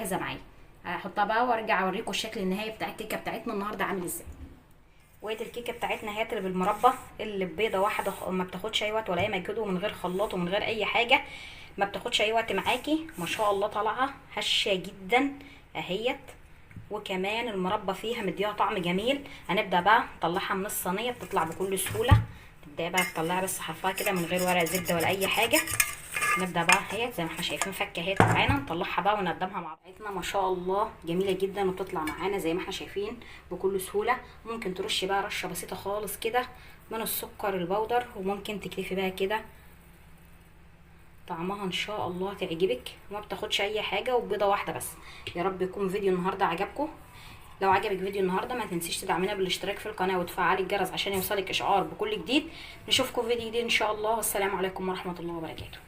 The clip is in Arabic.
جاهزه معايا. هحطها بقى وارجع اوريكم الشكل النهائي بتاع الكيكه بتاعتنا النهارده عامل ازاي. وادي الكيكه بتاعتنا اهي اللي بالمربى، اللي ببيضه واحده ما بتاخدش اي وقت ولا اي مجهود، ومن غير خلاط ومن غير اي حاجه، ما بتاخدش اي وقت معاكي. ما شاء الله طالعه هشه جدا اهيت. وكمان المربى فيها مديها طعم جميل. هنبدا بقى نطلعها من الصينيه، بتطلع بكل سهوله. تبداي بقى تطلعي بس حرفها كده من غير ورق زبده ولا اي حاجه. نبدا بقى اهي زي ما احنا شايفين فكه اهي معانا، نطلعها بقى ونقدمها مع بعضنا. ما شاء الله جميله جدا وبتطلع معانا زي ما احنا شايفين بكل سهوله. ممكن ترشي بقى رشه بسيطه خالص كده من السكر البودر، وممكن تكتفي بقى كده. طعمها ان شاء الله تعجبك وما بتاخدش اي حاجه، وبيضه واحده بس. يا رب يكون فيديو النهارده عجبكم. لو عجبك فيديو النهارده ما تنسيش تدعمينا بالاشتراك في القناه وتفعلي الجرس عشان يوصلك اشعار بكل جديد. نشوفكم في فيديو جديد ان شاء الله، والسلام عليكم ورحمه الله وبركاته.